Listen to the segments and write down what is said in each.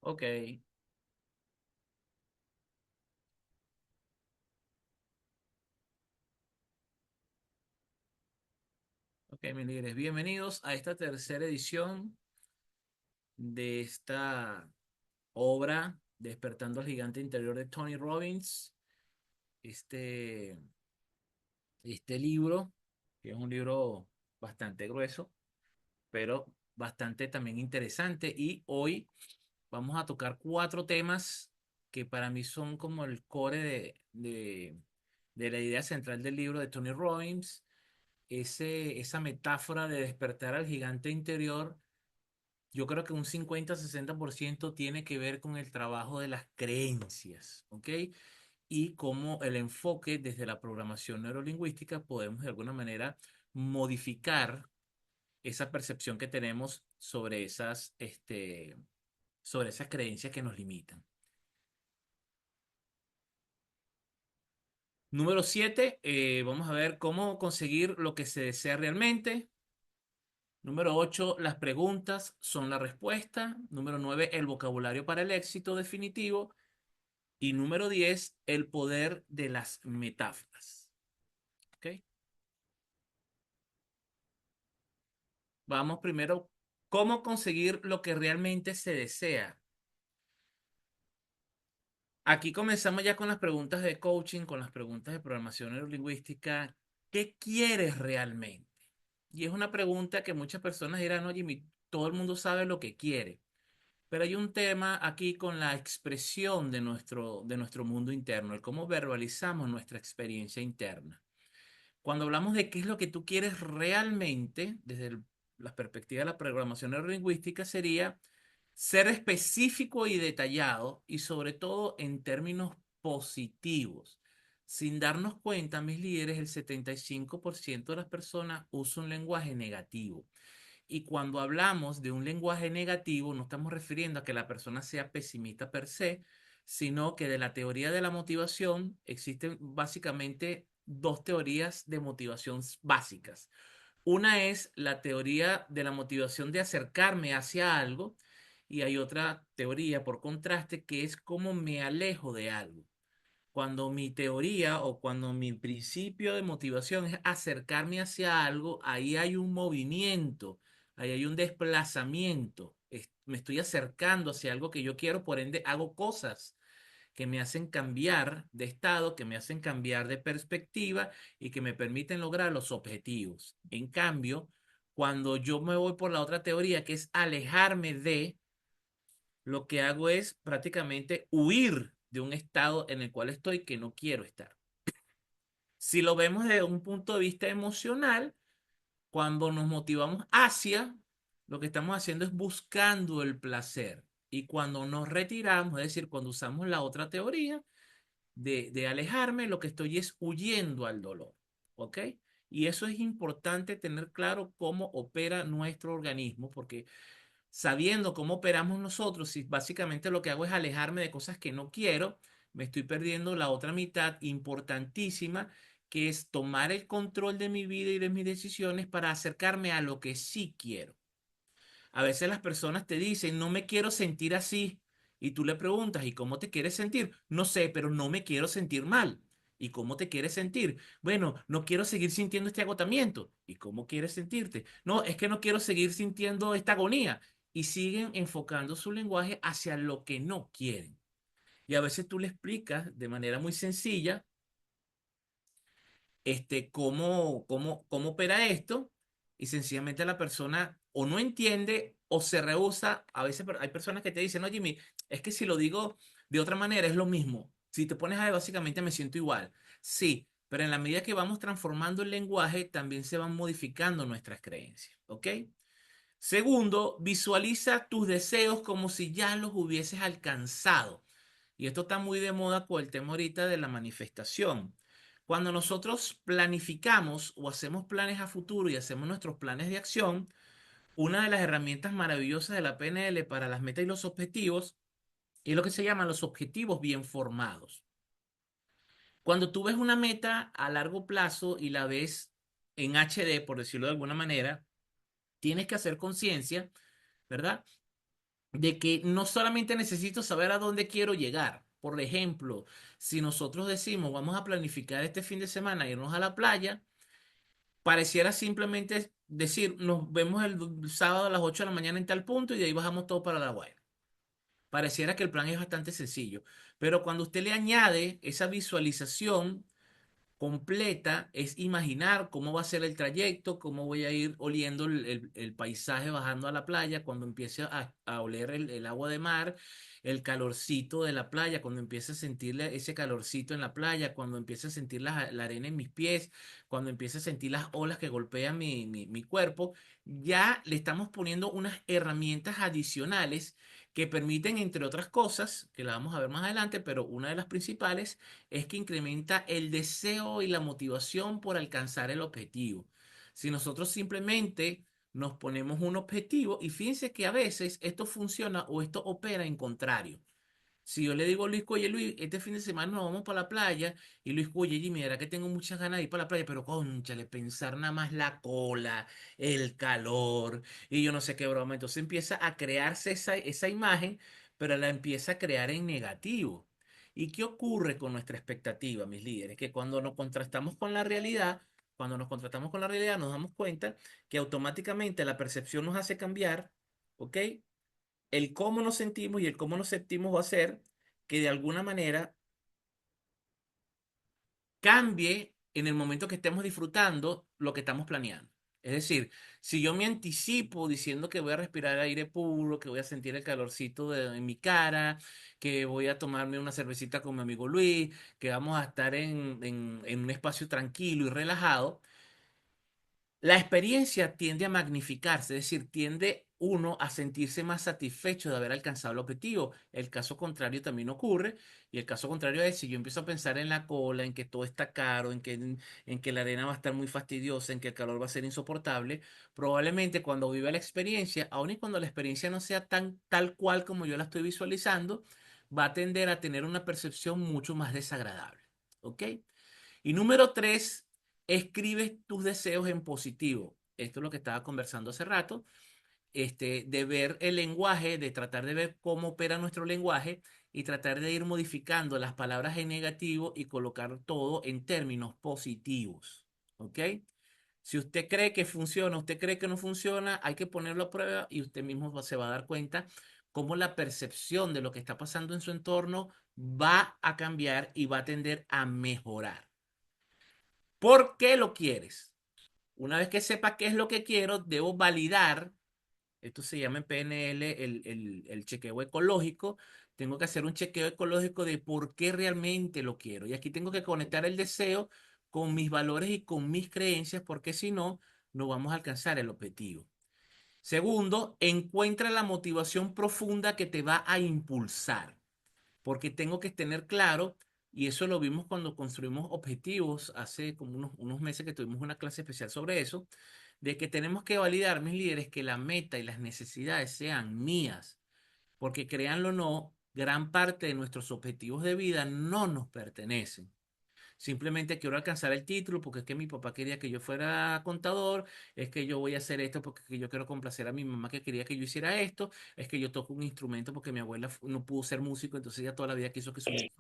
Ok, ok, mis líderes, bienvenidos a esta tercera edición de esta obra, Despertando al Gigante Interior de Tony Robbins. Este, este libro, que es un libro bastante grueso, pero bastante también interesante. Y hoy vamos a tocar cuatro temas que para mí son como el core de la idea central del libro de Tony Robbins. Esa metáfora de despertar al gigante interior, yo creo que un 50-60% tiene que ver con el trabajo de las creencias, ¿ok? Y cómo el enfoque desde la programación neurolingüística podemos de alguna manera modificar esa percepción que tenemos sobre esas creencias que nos limitan. Número 7, vamos a ver cómo conseguir lo que se desea realmente. Número 8, las preguntas son la respuesta. Número 9, el vocabulario para el éxito definitivo. Y número 10, el poder de las metáforas. ¿Ok? Vamos primero, ¿cómo conseguir lo que realmente se desea? Aquí comenzamos ya con las preguntas de coaching, con las preguntas de programación neurolingüística. ¿Qué quieres realmente? Y es una pregunta que muchas personas dirán, oye, todo el mundo sabe lo que quiere. Pero hay un tema aquí con la expresión de nuestro mundo interno, el cómo verbalizamos nuestra experiencia interna. Cuando hablamos de qué es lo que tú quieres realmente, la perspectiva de la programación neurolingüística, sería ser específico y detallado y sobre todo en términos positivos. Sin darnos cuenta, mis líderes, el 75% de las personas usa un lenguaje negativo. Y cuando hablamos de un lenguaje negativo, no estamos refiriendo a que la persona sea pesimista per se, sino que de la teoría de la motivación existen básicamente dos teorías de motivación básicas. Una es la teoría de la motivación de acercarme hacia algo y hay otra teoría por contraste que es cómo me alejo de algo. Cuando mi teoría o cuando mi principio de motivación es acercarme hacia algo, ahí hay un movimiento, ahí hay un desplazamiento. Me estoy acercando hacia algo que yo quiero, por ende hago cosas que me hacen cambiar de estado, que me hacen cambiar de perspectiva y que me permiten lograr los objetivos. En cambio, cuando yo me voy por la otra teoría, que es alejarme de, lo que hago es prácticamente huir de un estado en el cual estoy que no quiero estar. Si lo vemos desde un punto de vista emocional, cuando nos motivamos hacia, lo que estamos haciendo es buscando el placer. Y cuando nos retiramos, es decir, cuando usamos la otra teoría de alejarme, lo que estoy es huyendo al dolor. ¿Ok? Y eso es importante tener claro cómo opera nuestro organismo, porque sabiendo cómo operamos nosotros, si básicamente lo que hago es alejarme de cosas que no quiero, me estoy perdiendo la otra mitad importantísima, que es tomar el control de mi vida y de mis decisiones para acercarme a lo que sí quiero. A veces las personas te dicen, no me quiero sentir así. Y tú le preguntas, ¿y cómo te quieres sentir? No sé, pero no me quiero sentir mal. ¿Y cómo te quieres sentir? Bueno, no quiero seguir sintiendo este agotamiento. ¿Y cómo quieres sentirte? No, es que no quiero seguir sintiendo esta agonía. Y siguen enfocando su lenguaje hacia lo que no quieren. Y a veces tú le explicas de manera muy sencilla cómo opera esto y sencillamente la persona o no entiende o se rehúsa. A veces hay personas que te dicen, no, Jimmy, es que si lo digo de otra manera es lo mismo. Si te pones a ver, básicamente me siento igual. Sí, pero en la medida que vamos transformando el lenguaje, también se van modificando nuestras creencias, ¿ok? Segundo, visualiza tus deseos como si ya los hubieses alcanzado. Y esto está muy de moda con el tema ahorita de la manifestación. Cuando nosotros planificamos o hacemos planes a futuro y hacemos nuestros planes de acción, una de las herramientas maravillosas de la PNL para las metas y los objetivos es lo que se llaman los objetivos bien formados. Cuando tú ves una meta a largo plazo y la ves en HD, por decirlo de alguna manera, tienes que hacer conciencia, ¿verdad? de que no solamente necesito saber a dónde quiero llegar. Por ejemplo, si nosotros decimos vamos a planificar este fin de semana irnos a la playa, pareciera simplemente decir nos vemos el sábado a las 8 de la mañana en tal punto y de ahí bajamos todo para La Guaira. Pareciera que el plan es bastante sencillo, pero cuando usted le añade esa visualización completa, es imaginar cómo va a ser el trayecto, cómo voy a ir oliendo el paisaje bajando a la playa, cuando empiece a oler el agua de mar, el calorcito de la playa, cuando empiece a sentir ese calorcito en la playa, cuando empiece a sentir la arena en mis pies, cuando empiece a sentir las olas que golpean mi cuerpo, ya le estamos poniendo unas herramientas adicionales que permiten, entre otras cosas, que la vamos a ver más adelante, pero una de las principales es que incrementa el deseo y la motivación por alcanzar el objetivo. Si nosotros simplemente nos ponemos un objetivo, y fíjense que a veces esto funciona o esto opera en contrario. Si yo le digo a Luis, oye Luis, este fin de semana nos vamos para la playa, y Luis, oye Jimmy, mira que tengo muchas ganas de ir para la playa, pero cónchale, pensar nada más la cola, el calor, y yo no sé qué broma. Entonces empieza a crearse esa imagen, pero la empieza a crear en negativo. ¿Y qué ocurre con nuestra expectativa, mis líderes? Que cuando nos contrastamos con la realidad, cuando nos contrastamos con la realidad, nos damos cuenta que automáticamente la percepción nos hace cambiar, ¿ok? El cómo nos sentimos y el cómo nos sentimos va a hacer que de alguna manera cambie en el momento que estemos disfrutando lo que estamos planeando. Es decir, si yo me anticipo diciendo que voy a respirar aire puro, que voy a sentir el calorcito en mi cara, que voy a tomarme una cervecita con mi amigo Luis, que vamos a estar en un espacio tranquilo y relajado, la experiencia tiende a magnificarse, es decir, tiende uno a sentirse más satisfecho de haber alcanzado el objetivo. El caso contrario también ocurre, y el caso contrario es si yo empiezo a pensar en la cola, en que todo está caro, en que la arena va a estar muy fastidiosa, en que el calor va a ser insoportable, probablemente cuando viva la experiencia, aun y cuando la experiencia no sea tan tal cual como yo la estoy visualizando, va a tender a tener una percepción mucho más desagradable. ¿Ok? Y número tres, escribes tus deseos en positivo. Esto es lo que estaba conversando hace rato, de ver el lenguaje, de tratar de ver cómo opera nuestro lenguaje y tratar de ir modificando las palabras en negativo y colocar todo en términos positivos. ¿Ok? Si usted cree que funciona, usted cree que no funciona, hay que ponerlo a prueba y usted mismo se va a dar cuenta cómo la percepción de lo que está pasando en su entorno va a cambiar y va a tender a mejorar. ¿Por qué lo quieres? Una vez que sepa qué es lo que quiero, debo validar, esto se llama en PNL el chequeo ecológico, tengo que hacer un chequeo ecológico de por qué realmente lo quiero. Y aquí tengo que conectar el deseo con mis valores y con mis creencias, porque si no, no vamos a alcanzar el objetivo. Segundo, encuentra la motivación profunda que te va a impulsar, porque tengo que tener claro, y eso lo vimos cuando construimos objetivos hace como unos meses que tuvimos una clase especial sobre eso, de que tenemos que validar, mis líderes, que la meta y las necesidades sean mías, porque créanlo o no, gran parte de nuestros objetivos de vida no nos pertenecen. Simplemente quiero alcanzar el título porque es que mi papá quería que yo fuera contador, es que yo voy a hacer esto porque yo quiero complacer a mi mamá que quería que yo hiciera esto, es que yo toco un instrumento porque mi abuela no pudo ser músico, entonces ella toda la vida quiso que su nieto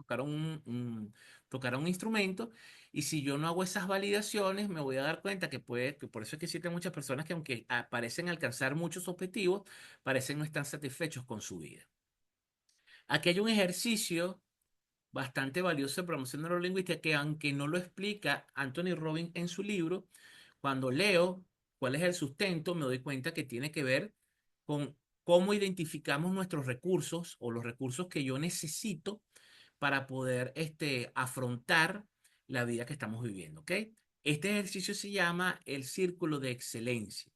tocara un instrumento. Y si yo no hago esas validaciones, me voy a dar cuenta que por eso es que existen muchas personas que aunque parecen alcanzar muchos objetivos, parecen no estar satisfechos con su vida. Aquí hay un ejercicio bastante valioso de programación neurolingüística que aunque no lo explica Anthony Robbins en su libro, cuando leo cuál es el sustento, me doy cuenta que tiene que ver con cómo identificamos nuestros recursos o los recursos que yo necesito para poder afrontar la vida que estamos viviendo, ¿ok? Este ejercicio se llama el círculo de excelencia.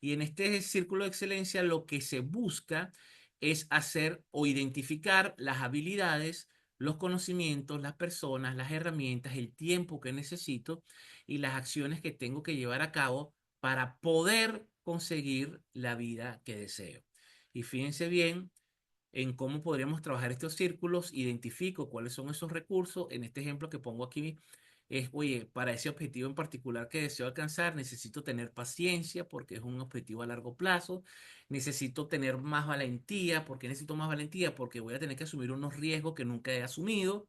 Y en este círculo de excelencia lo que se busca es hacer o identificar las habilidades, los conocimientos, las personas, las herramientas, el tiempo que necesito y las acciones que tengo que llevar a cabo para poder conseguir la vida que deseo. Y fíjense bien en cómo podríamos trabajar estos círculos, identifico cuáles son esos recursos. En este ejemplo que pongo aquí, es, oye, para ese objetivo en particular que deseo alcanzar, necesito tener paciencia porque es un objetivo a largo plazo, necesito tener más valentía, porque necesito más valentía porque voy a tener que asumir unos riesgos que nunca he asumido,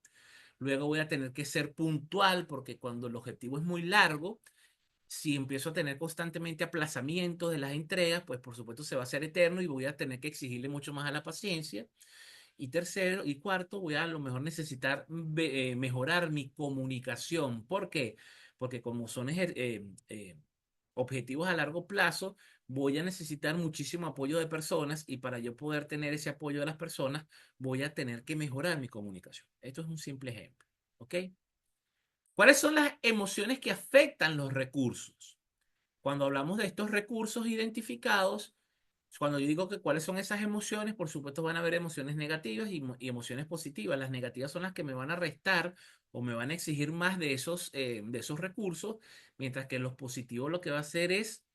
luego voy a tener que ser puntual porque cuando el objetivo es muy largo, si empiezo a tener constantemente aplazamientos de las entregas, pues por supuesto se va a hacer eterno y voy a tener que exigirle mucho más a la paciencia. Y tercero y cuarto, voy a lo mejor necesitar mejorar mi comunicación. ¿Por qué? Porque como son objetivos a largo plazo, voy a necesitar muchísimo apoyo de personas y para yo poder tener ese apoyo de las personas, voy a tener que mejorar mi comunicación. Esto es un simple ejemplo. ¿Ok? ¿Cuáles son las emociones que afectan los recursos? Cuando hablamos de estos recursos identificados, cuando yo digo que cuáles son esas emociones, por supuesto van a haber emociones negativas y emociones positivas. Las negativas son las que me van a restar o me van a exigir más de esos recursos, mientras que los positivos lo que va a hacer es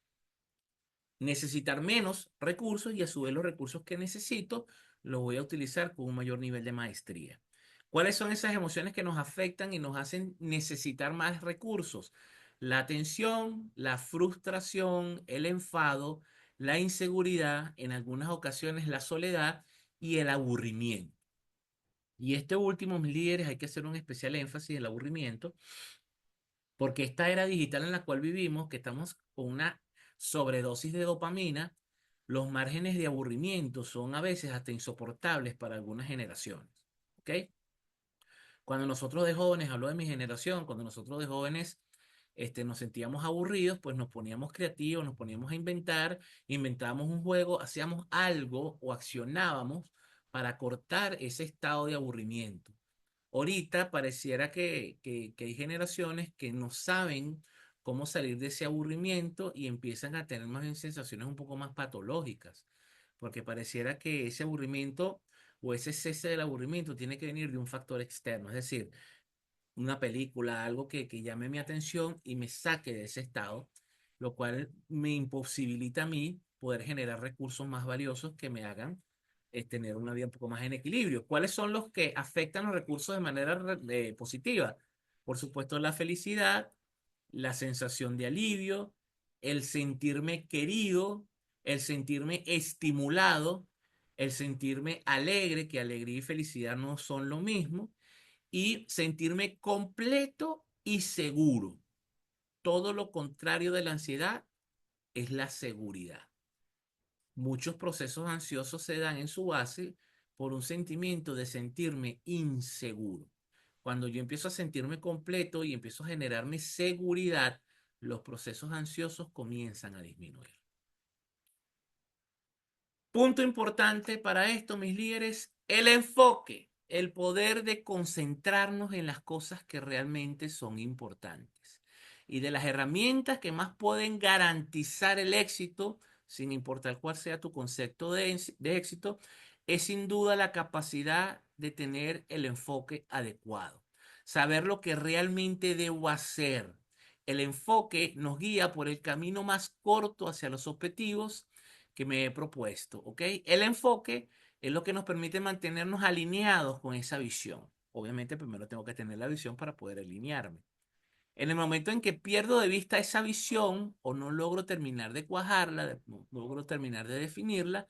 necesitar menos recursos y a su vez los recursos que necesito los voy a utilizar con un mayor nivel de maestría. ¿Cuáles son esas emociones que nos afectan y nos hacen necesitar más recursos? La tensión, la frustración, el enfado, la inseguridad, en algunas ocasiones la soledad y el aburrimiento. Y este último, mis líderes, hay que hacer un especial énfasis en el aburrimiento, porque esta era digital en la cual vivimos, que estamos con una sobredosis de dopamina, los márgenes de aburrimiento son a veces hasta insoportables para algunas generaciones. ¿Ok? Cuando nosotros de jóvenes, hablo de mi generación, cuando nosotros de jóvenes nos sentíamos aburridos, pues nos poníamos creativos, nos poníamos a inventar, inventábamos un juego, hacíamos algo o accionábamos para cortar ese estado de aburrimiento. Ahorita pareciera que hay generaciones que no saben cómo salir de ese aburrimiento y empiezan a tener más bien sensaciones un poco más patológicas, porque pareciera que ese aburrimiento o ese cese del aburrimiento tiene que venir de un factor externo, es decir, una película, algo que llame mi atención y me saque de ese estado, lo cual me imposibilita a mí poder generar recursos más valiosos que me hagan tener una vida un poco más en equilibrio. ¿Cuáles son los que afectan los recursos de manera positiva? Por supuesto, la felicidad, la sensación de alivio, el sentirme querido, el sentirme estimulado, el sentirme alegre, que alegría y felicidad no son lo mismo y sentirme completo y seguro. Todo lo contrario de la ansiedad es la seguridad. Muchos procesos ansiosos se dan en su base por un sentimiento de sentirme inseguro. Cuando yo empiezo a sentirme completo y empiezo a generarme seguridad, los procesos ansiosos comienzan a disminuir. Punto importante para esto, mis líderes, el enfoque, el poder de concentrarnos en las cosas que realmente son importantes. Y de las herramientas que más pueden garantizar el éxito, sin importar cuál sea tu concepto de éxito, es sin duda la capacidad de tener el enfoque adecuado. Saber lo que realmente debo hacer. El enfoque nos guía por el camino más corto hacia los objetivos que me he propuesto, ¿ok? El enfoque es lo que nos permite mantenernos alineados con esa visión. Obviamente primero tengo que tener la visión para poder alinearme. En el momento en que pierdo de vista esa visión o no logro terminar de cuajarla, no logro terminar de definirla,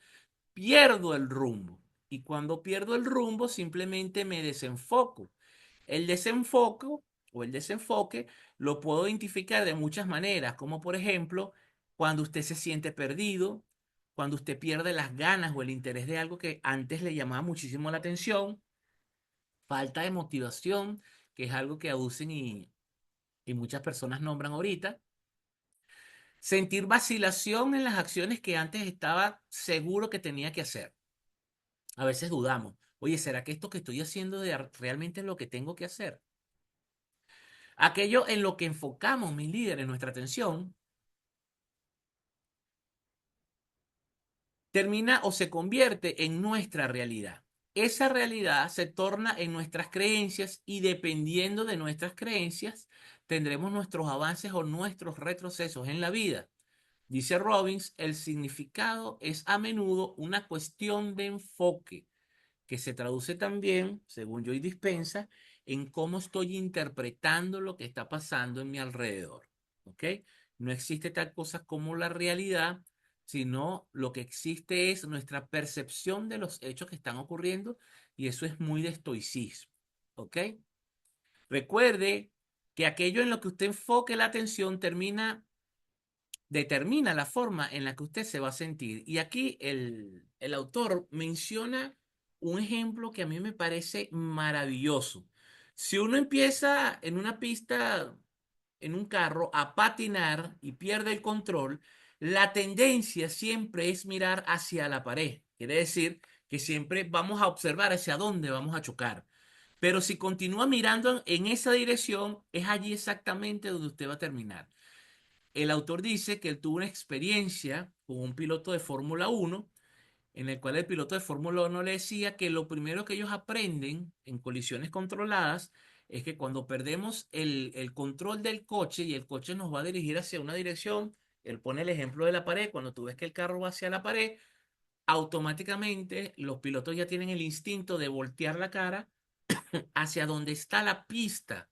pierdo el rumbo. Y cuando pierdo el rumbo, simplemente me desenfoco. El desenfoco o el desenfoque lo puedo identificar de muchas maneras, como por ejemplo, cuando usted se siente perdido, cuando usted pierde las ganas o el interés de algo que antes le llamaba muchísimo la atención, falta de motivación, que es algo que aducen y muchas personas nombran ahorita, sentir vacilación en las acciones que antes estaba seguro que tenía que hacer. A veces dudamos, oye, ¿será que esto que estoy haciendo realmente es lo que tengo que hacer? Aquello en lo que enfocamos, mis líderes, nuestra atención, termina o se convierte en nuestra realidad. Esa realidad se torna en nuestras creencias y dependiendo de nuestras creencias, tendremos nuestros avances o nuestros retrocesos en la vida. Dice Robbins, el significado es a menudo una cuestión de enfoque, que se traduce también, según Joy Dispensa, en cómo estoy interpretando lo que está pasando en mi alrededor. ¿Ok? No existe tal cosa como la realidad, sino lo que existe es nuestra percepción de los hechos que están ocurriendo y eso es muy de estoicismo. ¿Ok? Recuerde que aquello en lo que usted enfoque la atención determina la forma en la que usted se va a sentir. Y aquí el autor menciona un ejemplo que a mí me parece maravilloso. Si uno empieza en una pista, en un carro, a patinar y pierde el control, la tendencia siempre es mirar hacia la pared. Quiere decir que siempre vamos a observar hacia dónde vamos a chocar. Pero si continúa mirando en esa dirección, es allí exactamente donde usted va a terminar. El autor dice que él tuvo una experiencia con un piloto de Fórmula 1, en el cual el piloto de Fórmula 1 le decía que lo primero que ellos aprenden en colisiones controladas es que cuando perdemos el control del coche y el coche nos va a dirigir hacia una dirección, él pone el ejemplo de la pared, cuando tú ves que el carro va hacia la pared, automáticamente los pilotos ya tienen el instinto de voltear la cara hacia donde está la pista.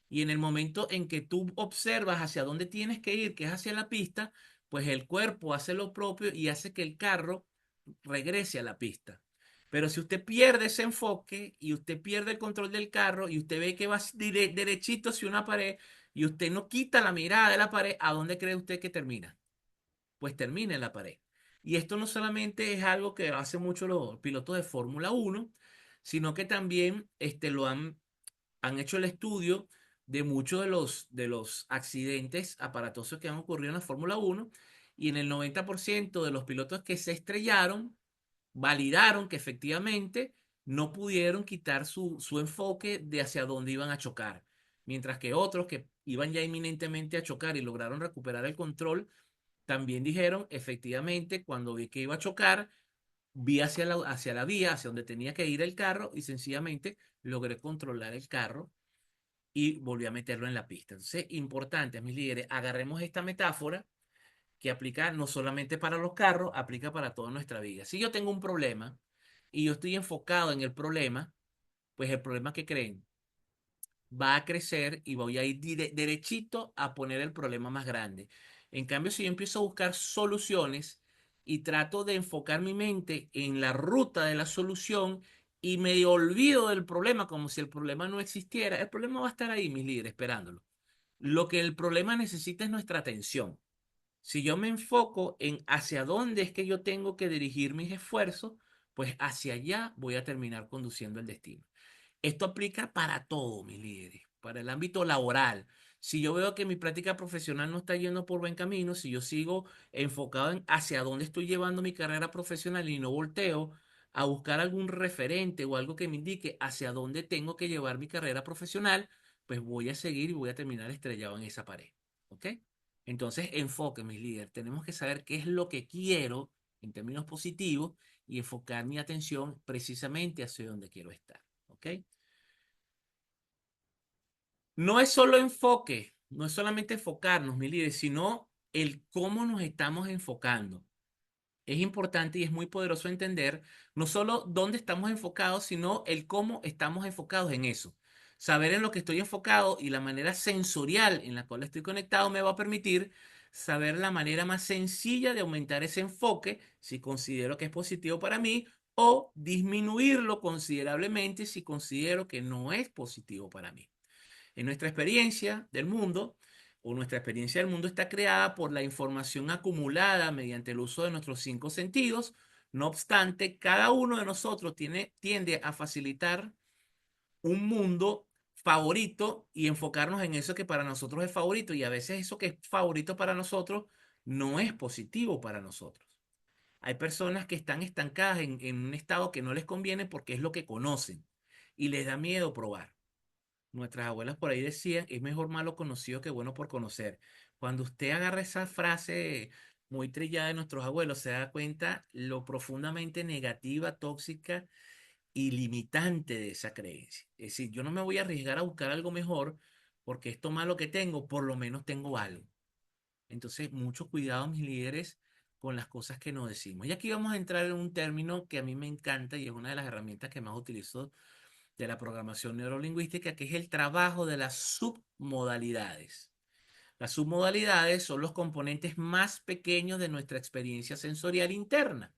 Y en el momento en que tú observas hacia dónde tienes que ir, que es hacia la pista, pues el cuerpo hace lo propio y hace que el carro regrese a la pista. Pero si usted pierde ese enfoque y usted pierde el control del carro y usted ve que va derechito hacia una pared y usted no quita la mirada de la pared, ¿a dónde cree usted que termina? Pues termina en la pared. Y esto no solamente es algo que hacen mucho los pilotos de Fórmula 1, sino que también han hecho el estudio de muchos de los accidentes aparatosos que han ocurrido en la Fórmula 1 y en el 90% de los pilotos que se estrellaron validaron que efectivamente no pudieron quitar su enfoque de hacia dónde iban a chocar, mientras que otros que iban ya inminentemente a chocar y lograron recuperar el control, también dijeron efectivamente cuando vi que iba a chocar, vi hacia la vía, hacia donde tenía que ir el carro y sencillamente logré controlar el carro y volví a meterlo en la pista. Entonces, importante, mis líderes, agarremos esta metáfora que aplica no solamente para los carros, aplica para toda nuestra vida. Si yo tengo un problema y yo estoy enfocado en el problema, pues el problema que creen va a crecer y voy a ir derechito a poner el problema más grande. En cambio, si yo empiezo a buscar soluciones y trato de enfocar mi mente en la ruta de la solución y me olvido del problema como si el problema no existiera, el problema va a estar ahí, mis líderes, esperándolo. Lo que el problema necesita es nuestra atención. Si yo me enfoco en hacia dónde es que yo tengo que dirigir mis esfuerzos, pues hacia allá voy a terminar conduciendo el destino. Esto aplica para todo, mis líderes, para el ámbito laboral. Si yo veo que mi práctica profesional no está yendo por buen camino, si yo sigo enfocado en hacia dónde estoy llevando mi carrera profesional y no volteo a buscar algún referente o algo que me indique hacia dónde tengo que llevar mi carrera profesional, pues voy a seguir y voy a terminar estrellado en esa pared. ¿Ok? Entonces, enfoque, mis líderes. Tenemos que saber qué es lo que quiero en términos positivos y enfocar mi atención precisamente hacia donde quiero estar. ¿Ok? No es solo enfoque, no es solamente enfocarnos, mi líder, sino el cómo nos estamos enfocando. Es importante y es muy poderoso entender no solo dónde estamos enfocados, sino el cómo estamos enfocados en eso. Saber en lo que estoy enfocado y la manera sensorial en la cual estoy conectado me va a permitir saber la manera más sencilla de aumentar ese enfoque si considero que es positivo para mí o disminuirlo considerablemente si considero que no es positivo para mí. En nuestra experiencia del mundo, o nuestra experiencia del mundo está creada por la información acumulada mediante el uso de nuestros cinco sentidos. No obstante, cada uno de nosotros tiende a facilitar un mundo favorito y enfocarnos en eso que para nosotros es favorito. Y a veces eso que es favorito para nosotros no es positivo para nosotros. Hay personas que están estancadas en un estado que no les conviene porque es lo que conocen y les da miedo probar. Nuestras abuelas por ahí decían, es mejor malo conocido que bueno por conocer. Cuando usted agarra esa frase muy trillada de nuestros abuelos, se da cuenta lo profundamente negativa, tóxica y limitante de esa creencia. Es decir, yo no me voy a arriesgar a buscar algo mejor porque esto malo que tengo, por lo menos tengo algo. Entonces, mucho cuidado, mis líderes, con las cosas que nos decimos. Y aquí vamos a entrar en un término que a mí me encanta y es una de las herramientas que más utilizo de la programación neurolingüística, que es el trabajo de las submodalidades. Las submodalidades son los componentes más pequeños de nuestra experiencia sensorial interna.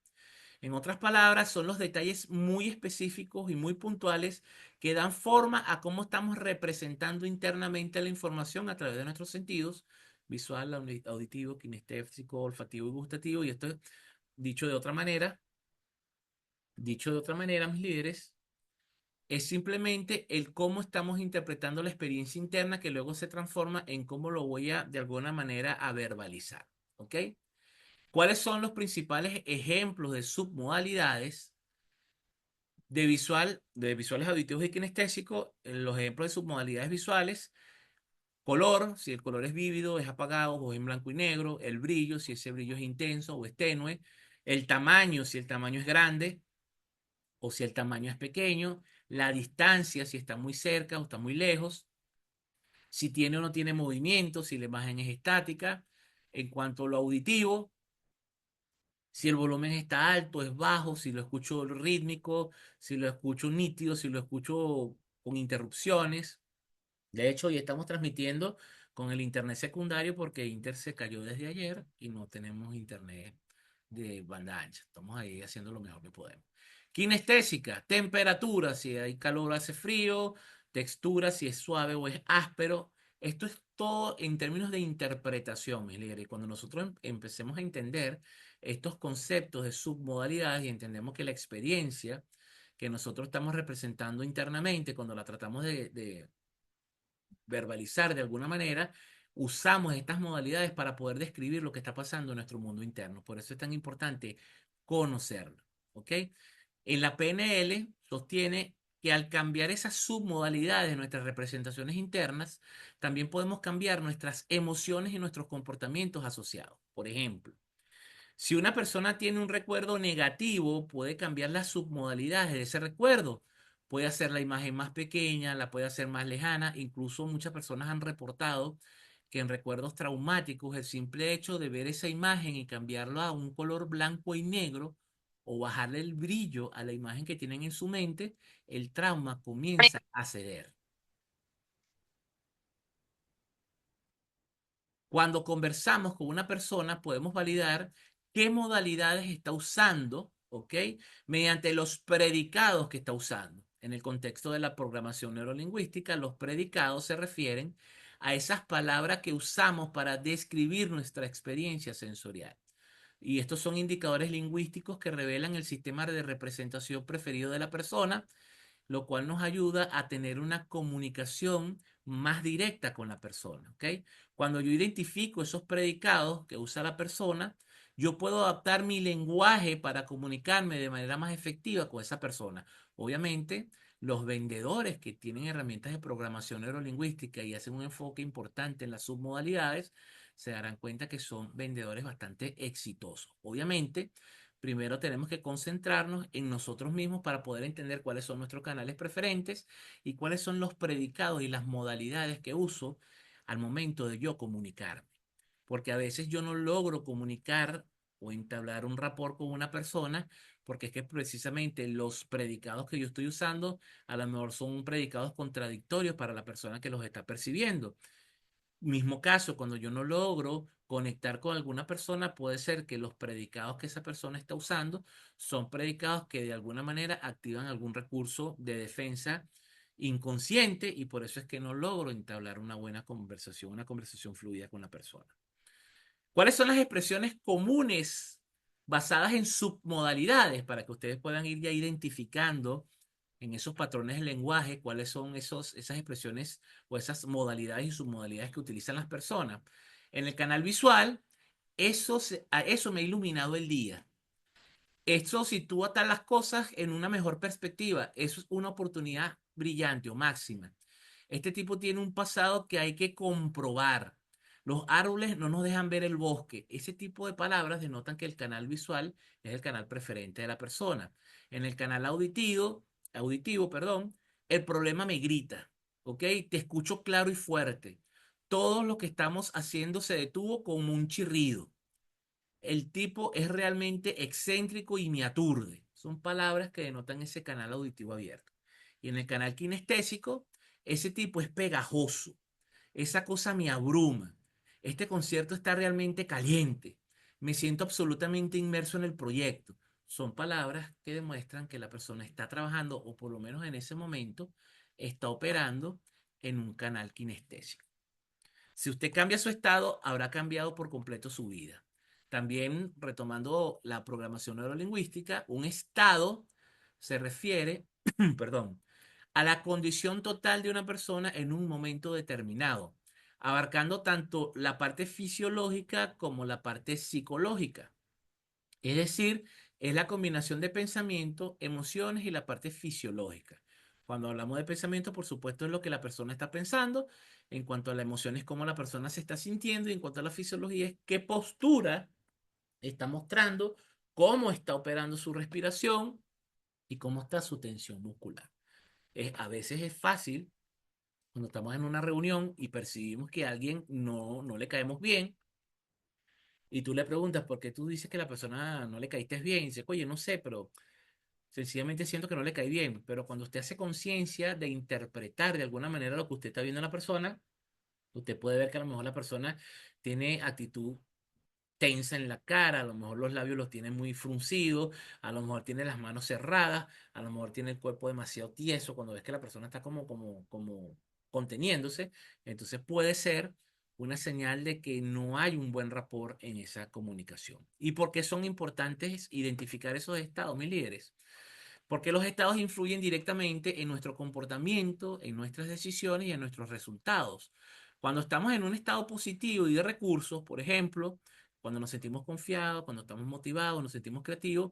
En otras palabras, son los detalles muy específicos y muy puntuales que dan forma a cómo estamos representando internamente la información a través de nuestros sentidos, visual, auditivo, kinestésico, olfativo y gustativo. Y esto, dicho de otra manera, dicho de otra manera, mis líderes, es simplemente el cómo estamos interpretando la experiencia interna que luego se transforma en cómo lo voy a, de alguna manera, a verbalizar. ¿Ok? ¿Cuáles son los principales ejemplos de submodalidades de visuales auditivos y kinestésicos? Los ejemplos de submodalidades visuales: color, si el color es vívido, es apagado o es en blanco y negro; el brillo, si ese brillo es intenso o es tenue; el tamaño, si el tamaño es grande o si el tamaño es pequeño; la distancia, si está muy cerca o está muy lejos; si tiene o no tiene movimiento, si la imagen es estática. En cuanto a lo auditivo, si el volumen está alto, es bajo, si lo escucho rítmico, si lo escucho nítido, si lo escucho con interrupciones. De hecho, hoy estamos transmitiendo con el internet secundario porque Inter se cayó desde ayer y no tenemos internet de banda ancha. Estamos ahí haciendo lo mejor que podemos. Kinestésica: temperatura, si hay calor o hace frío; textura, si es suave o es áspero. Esto es todo en términos de interpretación, mis líderes. Y cuando nosotros empecemos a entender estos conceptos de submodalidades y entendemos que la experiencia que nosotros estamos representando internamente, cuando la tratamos de verbalizar de alguna manera, usamos estas modalidades para poder describir lo que está pasando en nuestro mundo interno. Por eso es tan importante conocerlo. ¿Ok? En la PNL sostiene que al cambiar esas submodalidades de nuestras representaciones internas, también podemos cambiar nuestras emociones y nuestros comportamientos asociados. Por ejemplo, si una persona tiene un recuerdo negativo, puede cambiar las submodalidades de ese recuerdo. Puede hacer la imagen más pequeña, la puede hacer más lejana. Incluso muchas personas han reportado que en recuerdos traumáticos el simple hecho de ver esa imagen y cambiarlo a un color blanco y negro o bajarle el brillo a la imagen que tienen en su mente, el trauma comienza a ceder. Cuando conversamos con una persona, podemos validar qué modalidades está usando, ¿ok? Mediante los predicados que está usando. En el contexto de la programación neurolingüística, los predicados se refieren a esas palabras que usamos para describir nuestra experiencia sensorial. Y estos son indicadores lingüísticos que revelan el sistema de representación preferido de la persona, lo cual nos ayuda a tener una comunicación más directa con la persona, ¿ok? Cuando yo identifico esos predicados que usa la persona, yo puedo adaptar mi lenguaje para comunicarme de manera más efectiva con esa persona. Obviamente, los vendedores que tienen herramientas de programación neurolingüística y hacen un enfoque importante en las submodalidades, se darán cuenta que son vendedores bastante exitosos. Obviamente, primero tenemos que concentrarnos en nosotros mismos para poder entender cuáles son nuestros canales preferentes y cuáles son los predicados y las modalidades que uso al momento de yo comunicarme. Porque a veces yo no logro comunicar o entablar un rapport con una persona porque es que precisamente los predicados que yo estoy usando a lo mejor son predicados contradictorios para la persona que los está percibiendo. Mismo caso, cuando yo no logro conectar con alguna persona, puede ser que los predicados que esa persona está usando son predicados que de alguna manera activan algún recurso de defensa inconsciente y por eso es que no logro entablar una conversación fluida con la persona. ¿Cuáles son las expresiones comunes basadas en submodalidades para que ustedes puedan ir ya identificando en esos patrones de lenguaje cuáles son esas expresiones o esas modalidades y submodalidades que utilizan las personas? En el canal visual, eso me ha iluminado el día. Esto sitúa tal las cosas en una mejor perspectiva. Eso es una oportunidad brillante o máxima. Este tipo tiene un pasado que hay que comprobar. Los árboles no nos dejan ver el bosque. Ese tipo de palabras denotan que el canal visual es el canal preferente de la persona. En el canal auditivo, perdón, el problema me grita, ¿ok? Te escucho claro y fuerte. Todo lo que estamos haciendo se detuvo como un chirrido. El tipo es realmente excéntrico y me aturde. Son palabras que denotan ese canal auditivo abierto. Y en el canal kinestésico, ese tipo es pegajoso. Esa cosa me abruma. Este concierto está realmente caliente. Me siento absolutamente inmerso en el proyecto. Son palabras que demuestran que la persona está trabajando, o por lo menos en ese momento, está operando en un canal kinestésico. Si usted cambia su estado, habrá cambiado por completo su vida. También, retomando la programación neurolingüística, un estado se refiere, perdón, a la condición total de una persona en un momento determinado, abarcando tanto la parte fisiológica como la parte psicológica. Es decir, es la combinación de pensamiento, emociones y la parte fisiológica. Cuando hablamos de pensamiento, por supuesto, es lo que la persona está pensando. En cuanto a la emoción, es cómo la persona se está sintiendo. Y en cuanto a la fisiología, es qué postura está mostrando, cómo está operando su respiración y cómo está su tensión muscular. A veces es fácil cuando estamos en una reunión y percibimos que a alguien no le caemos bien, y tú le preguntas por qué tú dices que la persona no le caíste bien, y dice, oye, no sé, pero sencillamente siento que no le cae bien. Pero cuando usted hace conciencia de interpretar de alguna manera lo que usted está viendo en la persona, usted puede ver que a lo mejor la persona tiene actitud tensa en la cara, a lo mejor los labios los tiene muy fruncidos, a lo mejor tiene las manos cerradas, a lo mejor tiene el cuerpo demasiado tieso. Cuando ves que la persona está como conteniéndose, entonces puede ser una señal de que no hay un buen rapport en esa comunicación. ¿Y por qué son importantes identificar esos estados, mis líderes? Porque los estados influyen directamente en nuestro comportamiento, en nuestras decisiones y en nuestros resultados. Cuando estamos en un estado positivo y de recursos, por ejemplo, cuando nos sentimos confiados, cuando estamos motivados, nos sentimos creativos,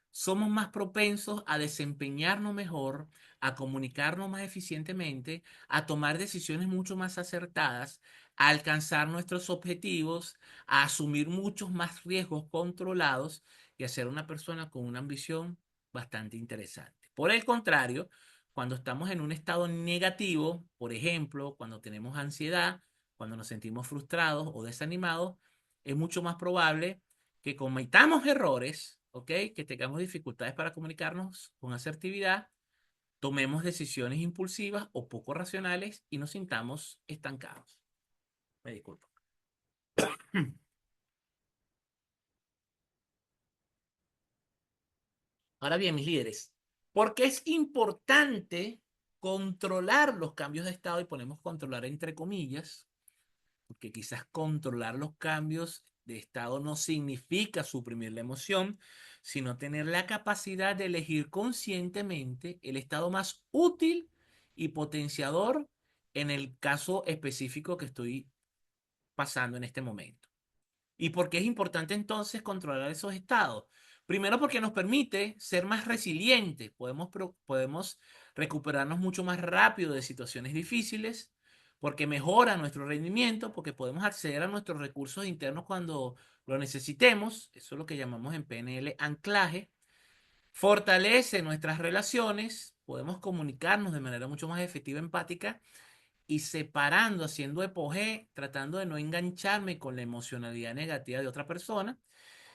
somos más propensos a desempeñarnos mejor, a comunicarnos más eficientemente, a tomar decisiones mucho más acertadas, a alcanzar nuestros objetivos, a asumir muchos más riesgos controlados y a ser una persona con una ambición bastante interesante. Por el contrario, cuando estamos en un estado negativo, por ejemplo, cuando tenemos ansiedad, cuando nos sentimos frustrados o desanimados, es mucho más probable que cometamos errores, ¿ok? Que tengamos dificultades para comunicarnos con asertividad, tomemos decisiones impulsivas o poco racionales y nos sintamos estancados. Me disculpo. Ahora bien, mis líderes, ¿por qué es importante controlar los cambios de estado? Y ponemos controlar entre comillas, porque quizás controlar los cambios de estado no significa suprimir la emoción, sino tener la capacidad de elegir conscientemente el estado más útil y potenciador en el caso específico que estoy pasando en este momento. ¿Y por qué es importante entonces controlar esos estados? Primero porque nos permite ser más resilientes, podemos recuperarnos mucho más rápido de situaciones difíciles, porque mejora nuestro rendimiento, porque podemos acceder a nuestros recursos internos cuando lo necesitemos, eso es lo que llamamos en PNL anclaje, fortalece nuestras relaciones, podemos comunicarnos de manera mucho más efectiva, empática, y separando, haciendo epogé, tratando de no engancharme con la emocionalidad negativa de otra persona,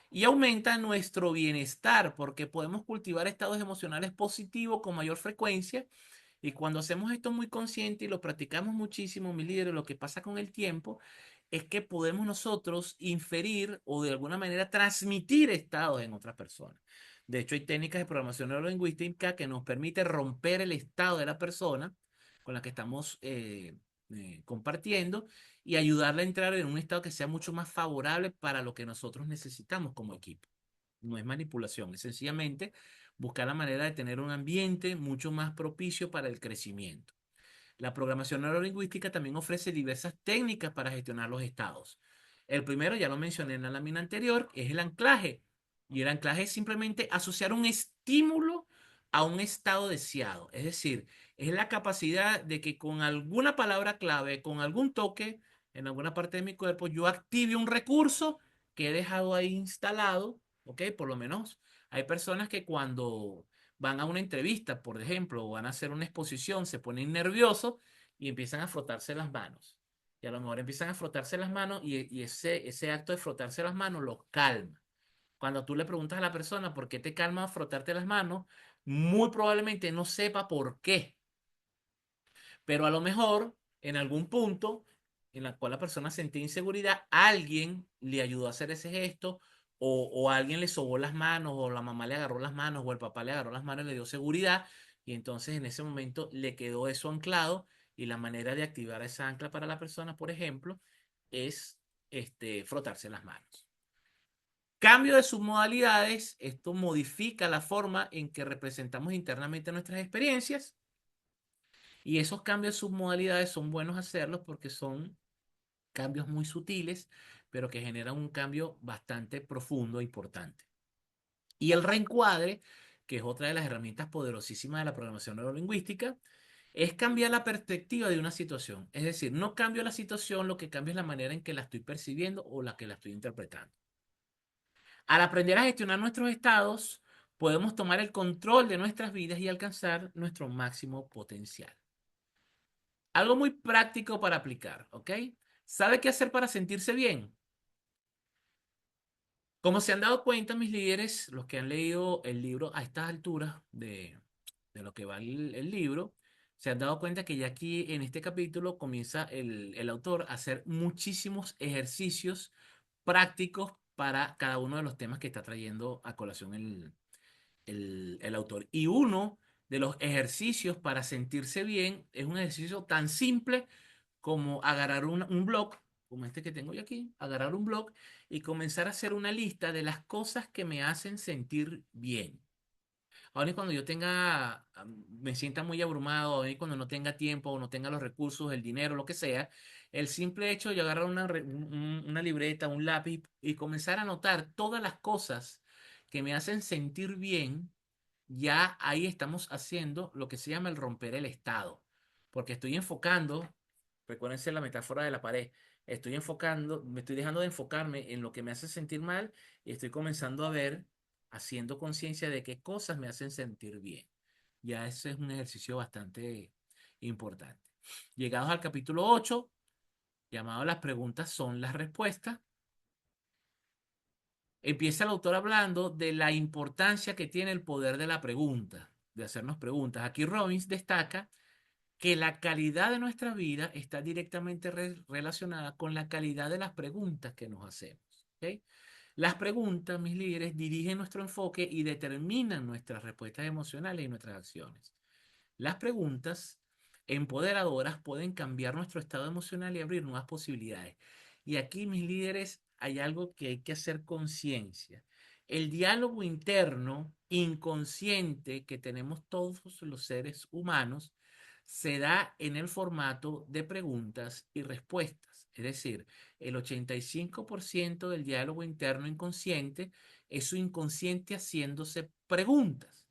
y aumenta nuestro bienestar porque podemos cultivar estados emocionales positivos con mayor frecuencia. Y cuando hacemos esto muy consciente y lo practicamos muchísimo, mi líder, lo que pasa con el tiempo es que podemos nosotros inferir o de alguna manera transmitir estados en otras personas. De hecho, hay técnicas de programación neurolingüística que nos permite romper el estado de la persona con la que estamos compartiendo y ayudarla a entrar en un estado que sea mucho más favorable para lo que nosotros necesitamos como equipo. No es manipulación, es sencillamente buscar la manera de tener un ambiente mucho más propicio para el crecimiento. La programación neurolingüística también ofrece diversas técnicas para gestionar los estados. El primero, ya lo mencioné en la lámina anterior, es el anclaje. Y el anclaje es simplemente asociar un estímulo a un estado deseado. Es decir, es la capacidad de que con alguna palabra clave, con algún toque en alguna parte de mi cuerpo, yo active un recurso que he dejado ahí instalado, ¿ok? Por lo menos hay personas que cuando van a una entrevista, por ejemplo, o van a hacer una exposición, se ponen nerviosos y empiezan a frotarse las manos. Y a lo mejor empiezan a frotarse las manos y ese acto de frotarse las manos los calma. Cuando tú le preguntas a la persona por qué te calma frotarte las manos, muy probablemente no sepa por qué. Pero a lo mejor, en algún punto en la cual la persona sentía inseguridad, alguien le ayudó a hacer ese gesto, o alguien le sobó las manos, o la mamá le agarró las manos, o el papá le agarró las manos y le dio seguridad, y entonces en ese momento le quedó eso anclado, y la manera de activar esa ancla para la persona, por ejemplo, es frotarse las manos. Cambio de submodalidades, esto modifica la forma en que representamos internamente nuestras experiencias, y esos cambios de submodalidades son buenos hacerlos porque son cambios muy sutiles, pero que generan un cambio bastante profundo e importante. Y el reencuadre, que es otra de las herramientas poderosísimas de la programación neurolingüística, es cambiar la perspectiva de una situación. Es decir, no cambio la situación, lo que cambio es la manera en que la estoy percibiendo o la que la estoy interpretando. Al aprender a gestionar nuestros estados, podemos tomar el control de nuestras vidas y alcanzar nuestro máximo potencial. Algo muy práctico para aplicar, ¿ok? ¿Sabe qué hacer para sentirse bien? Como se han dado cuenta mis líderes, los que han leído el libro a estas alturas de lo que va el libro, se han dado cuenta que ya aquí en este capítulo comienza el autor a hacer muchísimos ejercicios prácticos para cada uno de los temas que está trayendo a colación el autor. Y uno de los ejercicios para sentirse bien es un ejercicio tan simple como agarrar un blog, como este que tengo yo aquí, agarrar un blog y comenzar a hacer una lista de las cosas que me hacen sentir bien. Ahora y cuando yo tenga, me sienta muy abrumado, ahora y cuando no tenga tiempo o no tenga los recursos, el dinero, lo que sea, el simple hecho de agarrar una libreta, un lápiz y comenzar a anotar todas las cosas que me hacen sentir bien, ya ahí estamos haciendo lo que se llama el romper el estado. Porque estoy enfocando, recuérdense la metáfora de la pared, estoy enfocando, me estoy dejando de enfocarme en lo que me hace sentir mal y estoy comenzando a ver, haciendo conciencia de qué cosas me hacen sentir bien. Ya ese es un ejercicio bastante importante. Llegados al capítulo 8 llamado Las preguntas son las respuestas, empieza el autor hablando de la importancia que tiene el poder de la pregunta, de hacernos preguntas. Aquí Robbins destaca que la calidad de nuestra vida está directamente relacionada con la calidad de las preguntas que nos hacemos. ¿Ok? Las preguntas, mis líderes, dirigen nuestro enfoque y determinan nuestras respuestas emocionales y nuestras acciones. Las preguntas empoderadoras pueden cambiar nuestro estado emocional y abrir nuevas posibilidades. Y aquí, mis líderes, hay algo que hay que hacer conciencia. El diálogo interno, inconsciente, que tenemos todos los seres humanos, se da en el formato de preguntas y respuestas. Es decir, el 85% del diálogo interno inconsciente es su inconsciente haciéndose preguntas.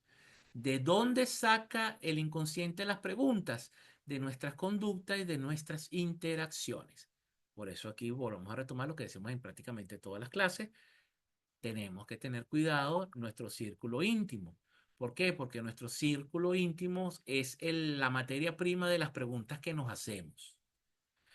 ¿De dónde saca el inconsciente las preguntas? De nuestras conductas y de nuestras interacciones. Por eso aquí volvemos a retomar lo que decimos en prácticamente todas las clases. Tenemos que tener cuidado nuestro círculo íntimo. ¿Por qué? Porque nuestro círculo íntimo es la materia prima de las preguntas que nos hacemos.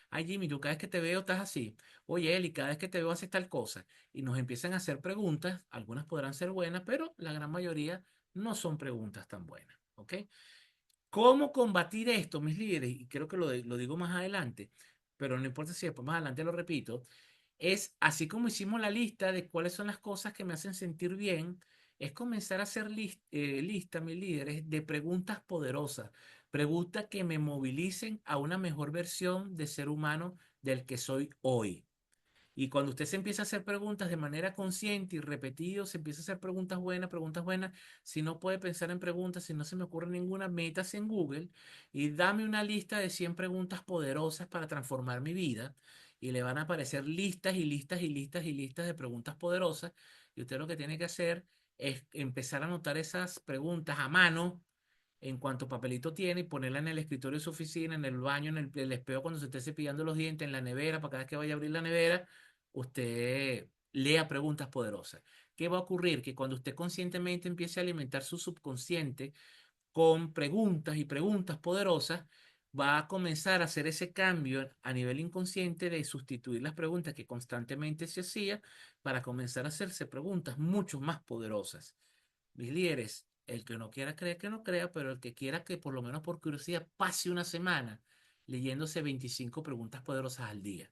Ay, Jimmy, tú cada vez que te veo estás así. Oye, Eli, cada vez que te veo haces tal cosa. Y nos empiezan a hacer preguntas. Algunas podrán ser buenas, pero la gran mayoría no son preguntas tan buenas. ¿Ok? ¿Cómo combatir esto, mis líderes? Y creo que lo digo más adelante, pero no importa si después más adelante lo repito. Es así como hicimos la lista de cuáles son las cosas que me hacen sentir bien, es comenzar a hacer lista, mis líderes, de preguntas poderosas, preguntas que me movilicen a una mejor versión de ser humano del que soy hoy. Y cuando usted se empieza a hacer preguntas de manera consciente y repetido, se empieza a hacer preguntas buenas, preguntas buenas. Si no puede pensar en preguntas, si no se me ocurre ninguna, métase en Google y dame una lista de 100 preguntas poderosas para transformar mi vida. Y le van a aparecer listas y listas y listas y listas de preguntas poderosas. Y usted lo que tiene que hacer es empezar a anotar esas preguntas a mano en cuanto papelito tiene y ponerla en el escritorio de su oficina, en el baño, en el espejo cuando se esté cepillando los dientes, en la nevera, para cada vez que vaya a abrir la nevera, usted lea preguntas poderosas. ¿Qué va a ocurrir? Que cuando usted conscientemente empiece a alimentar su subconsciente con preguntas y preguntas poderosas, va a comenzar a hacer ese cambio a nivel inconsciente de sustituir las preguntas que constantemente se hacía para comenzar a hacerse preguntas mucho más poderosas. Mis líderes, El que no quiera creer que no crea, pero el que quiera que por lo menos por curiosidad pase una semana leyéndose 25 preguntas poderosas al día.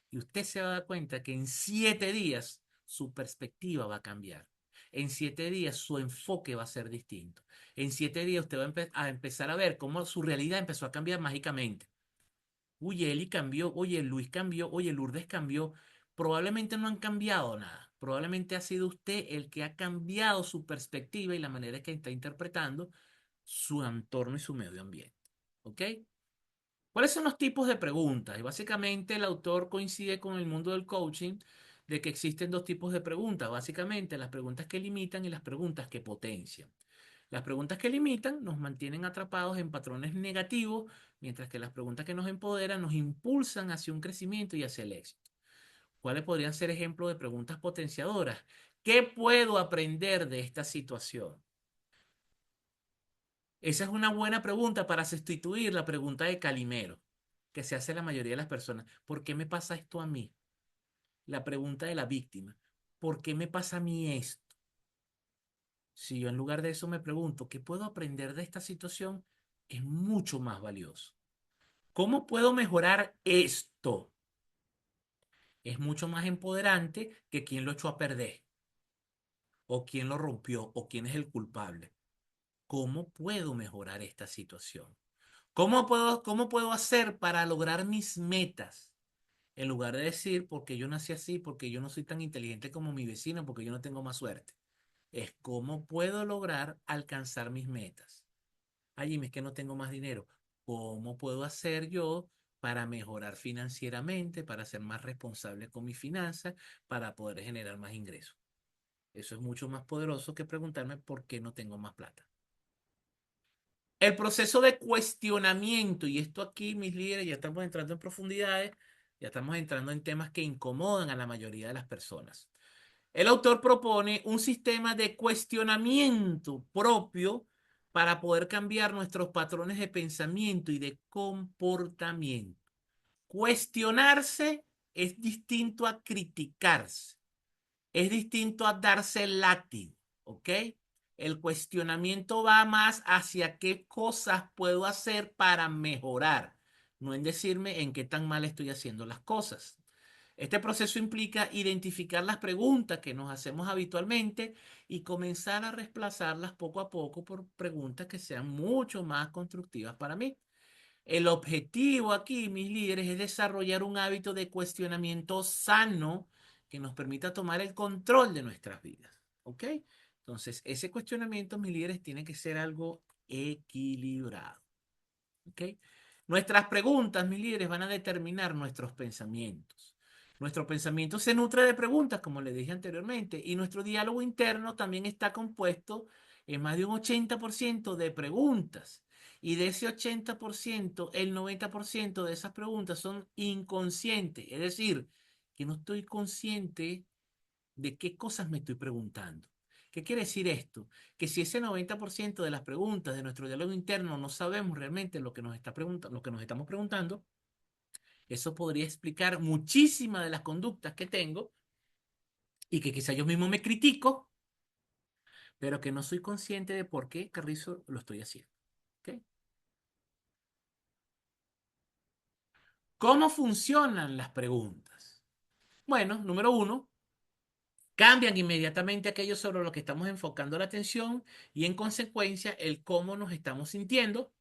Y usted se va a dar cuenta que en 7 días su perspectiva va a cambiar. En 7 días su enfoque va a ser distinto. En 7 días usted va a empezar a ver cómo su realidad empezó a cambiar mágicamente. Oye, Eli cambió, oye, Luis cambió, oye, Lourdes cambió. Probablemente no han cambiado nada. Probablemente ha sido usted el que ha cambiado su perspectiva y la manera que está interpretando su entorno y su medio ambiente. ¿Ok? ¿Cuáles son los tipos de preguntas? Y básicamente el autor coincide con el mundo del coaching de que existen dos tipos de preguntas. Básicamente las preguntas que limitan y las preguntas que potencian. Las preguntas que limitan nos mantienen atrapados en patrones negativos, mientras que las preguntas que nos empoderan nos impulsan hacia un crecimiento y hacia el éxito. ¿Cuáles podrían ser ejemplos de preguntas potenciadoras? ¿Qué puedo aprender de esta situación? Esa es una buena pregunta para sustituir la pregunta de Calimero, que se hace la mayoría de las personas. ¿Por qué me pasa esto a mí? La pregunta de la víctima. ¿Por qué me pasa a mí esto? Si yo en lugar de eso me pregunto, ¿qué puedo aprender de esta situación? Es mucho más valioso. ¿Cómo puedo mejorar esto? Es mucho más empoderante que quién lo echó a perder, o quién lo rompió, o quién es el culpable. ¿Cómo puedo mejorar esta situación? ¿Cómo puedo hacer para lograr mis metas? En lugar de decir, porque yo nací así, porque yo no soy tan inteligente como mi vecino, porque yo no tengo más suerte. Es cómo puedo lograr alcanzar mis metas. Ay, Jimmy, es que no tengo más dinero. ¿Cómo puedo hacer yo para mejorar financieramente, para ser más responsable con mis finanzas, para poder generar más ingresos? Eso es mucho más poderoso que preguntarme por qué no tengo más plata. El proceso de cuestionamiento, y esto aquí, mis líderes, ya estamos entrando en profundidades, ya estamos entrando en temas que incomodan a la mayoría de las personas. El autor propone un sistema de cuestionamiento propio para poder cambiar nuestros patrones de pensamiento y de comportamiento. Cuestionarse es distinto a criticarse, es distinto a darse látigo, ¿ok? El cuestionamiento va más hacia qué cosas puedo hacer para mejorar, no en decirme en qué tan mal estoy haciendo las cosas. Este proceso implica identificar las preguntas que nos hacemos habitualmente y comenzar a reemplazarlas poco a poco por preguntas que sean mucho más constructivas para mí. El objetivo aquí, mis líderes, es desarrollar un hábito de cuestionamiento sano que nos permita tomar el control de nuestras vidas. ¿Ok? Entonces, ese cuestionamiento, mis líderes, tiene que ser algo equilibrado. ¿Ok? Nuestras preguntas, mis líderes, van a determinar nuestros pensamientos. Nuestro pensamiento se nutre de preguntas, como les dije anteriormente, y nuestro diálogo interno también está compuesto en más de un 80% de preguntas. Y de ese 80%, el 90% de esas preguntas son inconscientes, es decir, que no estoy consciente de qué cosas me estoy preguntando. ¿Qué quiere decir esto? Que si ese 90% de las preguntas de nuestro diálogo interno no sabemos realmente lo que nos está preguntando, lo que nos estamos preguntando, eso podría explicar muchísimas de las conductas que tengo y que quizá yo mismo me critico, pero que no soy consciente de por qué Carrizo lo estoy haciendo. ¿Ok? ¿Cómo funcionan las preguntas? Bueno, número uno, cambian inmediatamente aquello sobre lo que estamos enfocando la atención y en consecuencia el cómo nos estamos sintiendo.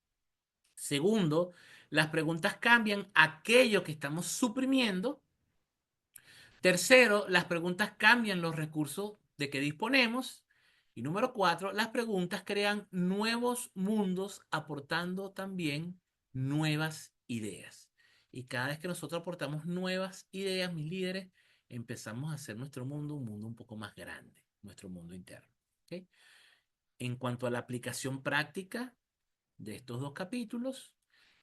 Segundo, las preguntas cambian aquello que estamos suprimiendo. Tercero, las preguntas cambian los recursos de que disponemos. Y número cuatro, las preguntas crean nuevos mundos aportando también nuevas ideas. Y cada vez que nosotros aportamos nuevas ideas, mis líderes, empezamos a hacer nuestro mundo un mundo un poco más grande, nuestro mundo interno. ¿Ok? En cuanto a la aplicación práctica, de estos dos capítulos.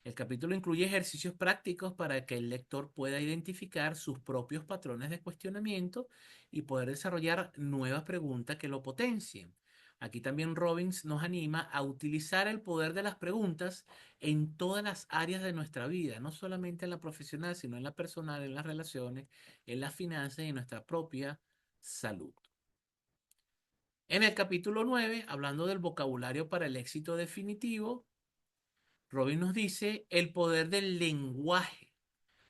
El capítulo incluye ejercicios prácticos para que el lector pueda identificar sus propios patrones de cuestionamiento y poder desarrollar nuevas preguntas que lo potencien. Aquí también Robbins nos anima a utilizar el poder de las preguntas en todas las áreas de nuestra vida, no solamente en la profesional, sino en la personal, en las relaciones, en las finanzas y en nuestra propia salud. En el capítulo 9, hablando del vocabulario para el éxito definitivo, Robbins nos dice el poder del lenguaje.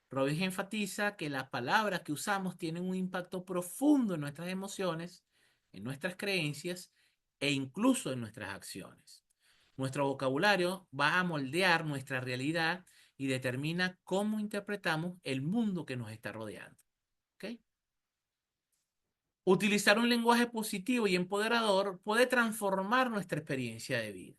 Robbins enfatiza que las palabras que usamos tienen un impacto profundo en nuestras emociones, en nuestras creencias e incluso en nuestras acciones. Nuestro vocabulario va a moldear nuestra realidad y determina cómo interpretamos el mundo que nos está rodeando. ¿Ok? Utilizar un lenguaje positivo y empoderador puede transformar nuestra experiencia de vida.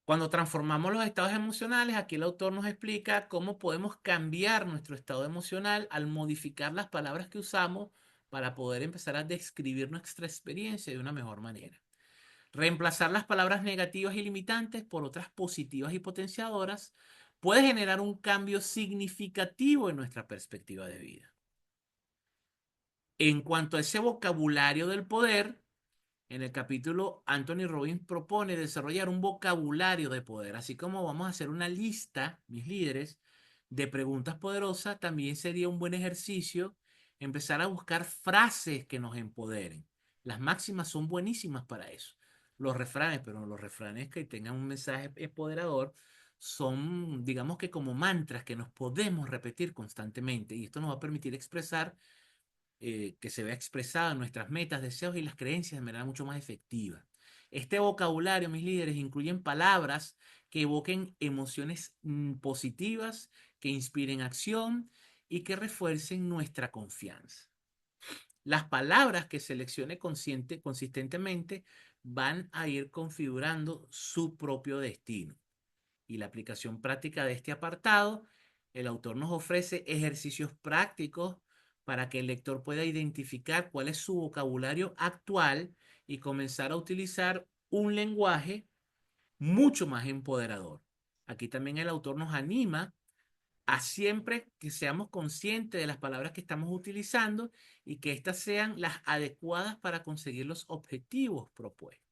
Cuando transformamos los estados emocionales, aquí el autor nos explica cómo podemos cambiar nuestro estado emocional al modificar las palabras que usamos para poder empezar a describir nuestra experiencia de una mejor manera. Reemplazar las palabras negativas y limitantes por otras positivas y potenciadoras puede generar un cambio significativo en nuestra perspectiva de vida. En cuanto a ese vocabulario del poder, en el capítulo, Anthony Robbins propone desarrollar un vocabulario de poder, así como vamos a hacer una lista, mis líderes, de preguntas poderosas, también sería un buen ejercicio empezar a buscar frases que nos empoderen. Las máximas son buenísimas para eso. Los refranes, pero los refranes que tengan un mensaje empoderador son, digamos que como mantras que nos podemos repetir constantemente y esto nos va a permitir expresar que se vea expresada en nuestras metas, deseos y las creencias de manera mucho más efectiva. Este vocabulario, mis líderes, incluyen palabras que evoquen emociones positivas, que inspiren acción y que refuercen nuestra confianza. Las palabras que seleccione consistentemente van a ir configurando su propio destino y la aplicación práctica de este apartado, el autor nos ofrece ejercicios prácticos para que el lector pueda identificar cuál es su vocabulario actual y comenzar a utilizar un lenguaje mucho más empoderador. Aquí también el autor nos anima a siempre que seamos conscientes de las palabras que estamos utilizando y que éstas sean las adecuadas para conseguir los objetivos propuestos.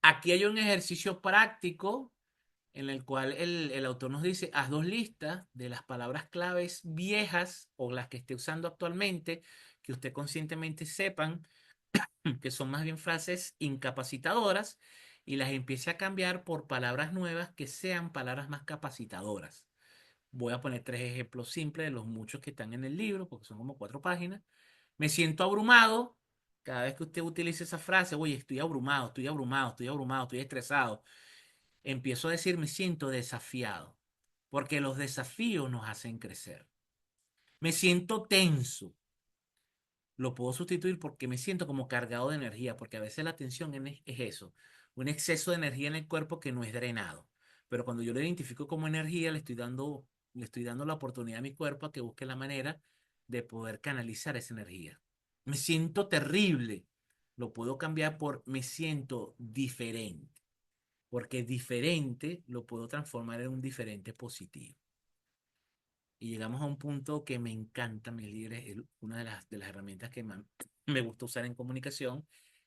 Aquí hay un ejercicio práctico en el cual el autor nos dice, haz dos listas de las palabras claves viejas o las que esté usando actualmente, que usted conscientemente sepan que son más bien frases incapacitadoras y las empiece a cambiar por palabras nuevas que sean palabras más capacitadoras. Voy a poner tres ejemplos simples de los muchos que están en el libro, porque son como 4 páginas. Me siento abrumado. Cada vez que usted utilice esa frase, oye, estoy abrumado, estoy abrumado, estoy abrumado, estoy estresado, empiezo a decir, me siento desafiado, porque los desafíos nos hacen crecer. Me siento tenso, lo puedo sustituir porque me siento como cargado de energía, porque a veces la tensión es eso, un exceso de energía en el cuerpo que no es drenado. Pero cuando yo lo identifico como energía, le estoy dando la oportunidad a mi cuerpo a que busque la manera de poder canalizar esa energía. Me siento terrible, lo puedo cambiar por me siento diferente, porque diferente lo puedo transformar en un diferente positivo. Y llegamos a un punto que me encanta, mis líderes, es una de las herramientas que más me gusta usar en comunicación,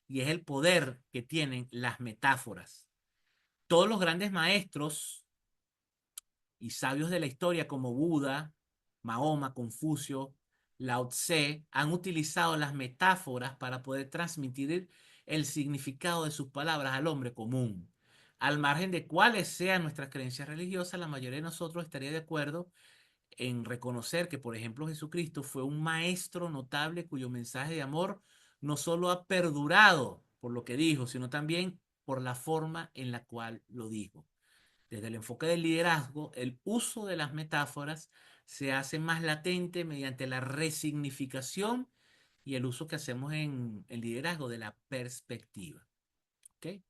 y es el poder que tienen las metáforas. Todos los grandes maestros y sabios de la historia como Buda, Mahoma, Confucio, Lao Tse, han utilizado las metáforas para poder transmitir el significado de sus palabras al hombre común. Al margen de cuáles sean nuestras creencias religiosas, la mayoría de nosotros estaría de acuerdo en reconocer que, por ejemplo, Jesucristo fue un maestro notable cuyo mensaje de amor no solo ha perdurado por lo que dijo, sino también por la forma en la cual lo dijo. Desde el enfoque del liderazgo, el uso de las metáforas se hace más latente mediante la resignificación y el uso que hacemos en el liderazgo de la perspectiva. ¿Okay?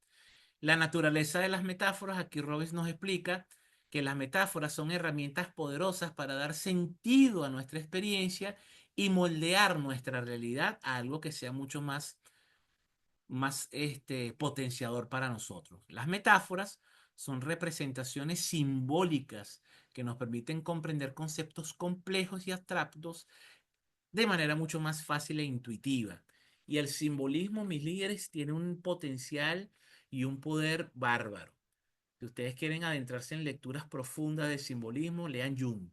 La naturaleza de las metáforas, aquí Robbins nos explica que las metáforas son herramientas poderosas para dar sentido a nuestra experiencia y moldear nuestra realidad a algo que sea mucho más potenciador para nosotros. Las metáforas son representaciones simbólicas que nos permiten comprender conceptos complejos y abstractos de manera mucho más fácil e intuitiva. Y el simbolismo, mis líderes, tiene un potencial y un poder bárbaro. Si ustedes quieren adentrarse en lecturas profundas de simbolismo, lean Jung.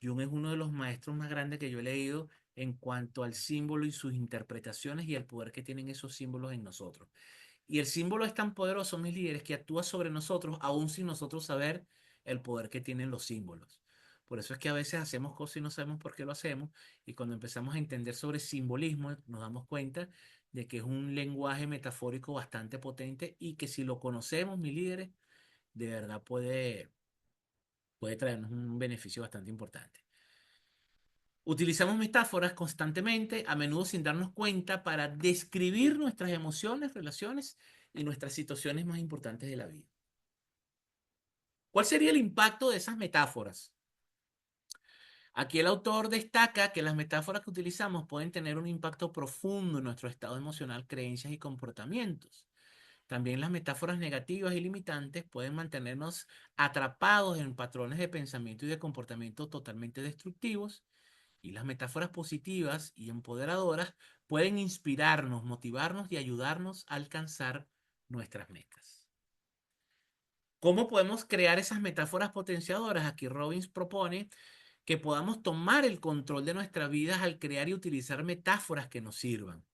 Jung es uno de los maestros más grandes que yo he leído en cuanto al símbolo y sus interpretaciones y el poder que tienen esos símbolos en nosotros. Y el símbolo es tan poderoso, mis líderes, que actúa sobre nosotros aún sin nosotros saber el poder que tienen los símbolos. Por eso es que a veces hacemos cosas y no sabemos por qué lo hacemos. Y cuando empezamos a entender sobre simbolismo, nos damos cuenta de que es un lenguaje metafórico bastante potente y que si lo conocemos, mis líderes, de verdad puede traernos un beneficio bastante importante. Utilizamos metáforas constantemente, a menudo sin darnos cuenta, para describir nuestras emociones, relaciones y nuestras situaciones más importantes de la vida. ¿Cuál sería el impacto de esas metáforas? Aquí el autor destaca que las metáforas que utilizamos pueden tener un impacto profundo en nuestro estado emocional, creencias y comportamientos. También las metáforas negativas y limitantes pueden mantenernos atrapados en patrones de pensamiento y de comportamiento totalmente destructivos. Y las metáforas positivas y empoderadoras pueden inspirarnos, motivarnos y ayudarnos a alcanzar nuestras metas. ¿Cómo podemos crear esas metáforas potenciadoras? Aquí Robbins propone que podamos tomar el control de nuestra vida al crear y utilizar metáforas que nos sirvan.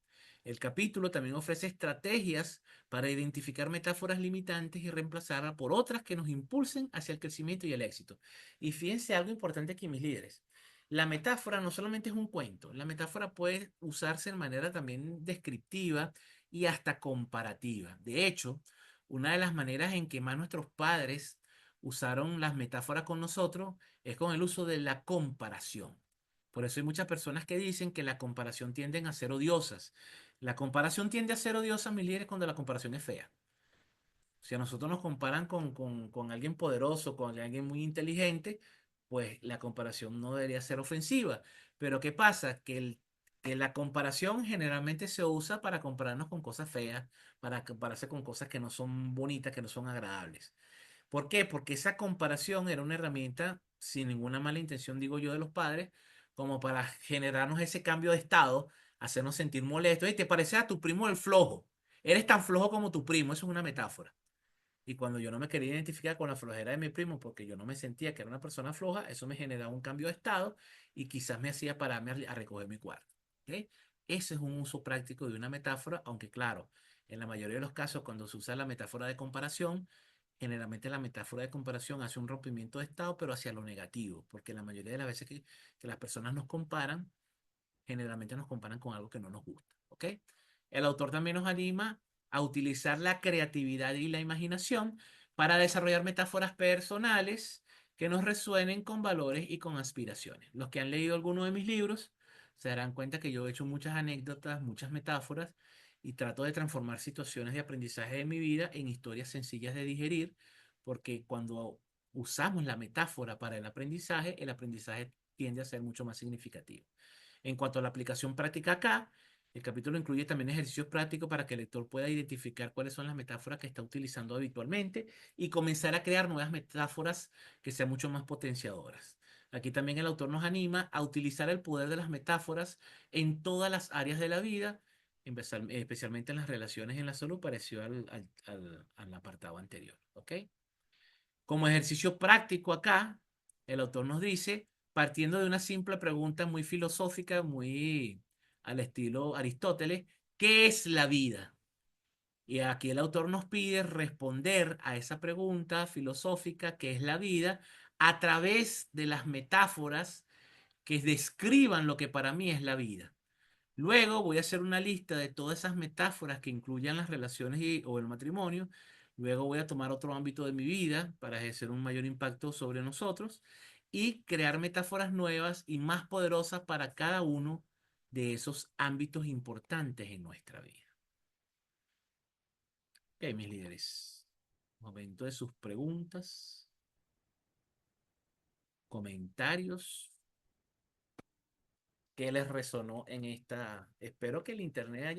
El capítulo también ofrece estrategias para identificar metáforas limitantes y reemplazarlas por otras que nos impulsen hacia el crecimiento y el éxito. Y fíjense algo importante aquí, mis líderes. La metáfora no solamente es un cuento, la metáfora puede usarse de manera también descriptiva y hasta comparativa. De hecho, una de las maneras en que más nuestros padres usaron las metáforas con nosotros es con el uso de la comparación. Por eso hay muchas personas que dicen que la comparación tiende a ser odiosas. La comparación tiende a ser odiosa, mis líderes, cuando la comparación es fea. Si a nosotros nos comparan con alguien poderoso, con alguien muy inteligente, pues la comparación no debería ser ofensiva. Pero ¿qué pasa? Que la comparación generalmente se usa para compararnos con cosas feas, para compararse con cosas que no son bonitas, que no son agradables. ¿Por qué? Porque esa comparación era una herramienta, sin ninguna mala intención, digo yo, de los padres, como para generarnos ese cambio de estado, hacernos sentir molestos. Y te pareces a tu primo el flojo. Eres tan flojo como tu primo, eso es una metáfora. Y cuando yo no me quería identificar con la flojera de mi primo porque yo no me sentía que era una persona floja, eso me generaba un cambio de estado y quizás me hacía pararme a recoger mi cuarto. ¿Ok? Ese es un uso práctico de una metáfora, aunque claro, en la mayoría de los casos cuando se usa la metáfora de comparación, generalmente la metáfora de comparación hace un rompimiento de estado, pero hacia lo negativo, porque la mayoría de las veces que las personas nos comparan, generalmente nos comparan con algo que no nos gusta. ¿Ok? El autor también nos anima a utilizar la creatividad y la imaginación para desarrollar metáforas personales que nos resuenen con valores y con aspiraciones. Los que han leído alguno de mis libros se darán cuenta que yo he hecho muchas anécdotas, muchas metáforas y trato de transformar situaciones de aprendizaje de mi vida en historias sencillas de digerir, porque cuando usamos la metáfora para el aprendizaje tiende a ser mucho más significativo. En cuanto a la aplicación práctica acá, el capítulo incluye también ejercicios prácticos para que el lector pueda identificar cuáles son las metáforas que está utilizando habitualmente y comenzar a crear nuevas metáforas que sean mucho más potenciadoras. Aquí también el autor nos anima a utilizar el poder de las metáforas en todas las áreas de la vida, especialmente en las relaciones y en la salud, parecido al apartado anterior. ¿Ok? Como ejercicio práctico acá, el autor nos dice, partiendo de una simple pregunta muy filosófica, muy al estilo Aristóteles, ¿qué es la vida? Y aquí el autor nos pide responder a esa pregunta filosófica, ¿qué es la vida?, a través de las metáforas que describan lo que para mí es la vida. Luego voy a hacer una lista de todas esas metáforas que incluyan las relaciones o el matrimonio. Luego voy a tomar otro ámbito de mi vida para ejercer un mayor impacto sobre nosotros y crear metáforas nuevas y más poderosas para cada uno de esos ámbitos importantes en nuestra vida. Ok, mis líderes. Momento de sus preguntas, comentarios. ¿Qué les resonó en esta? Espero que el internet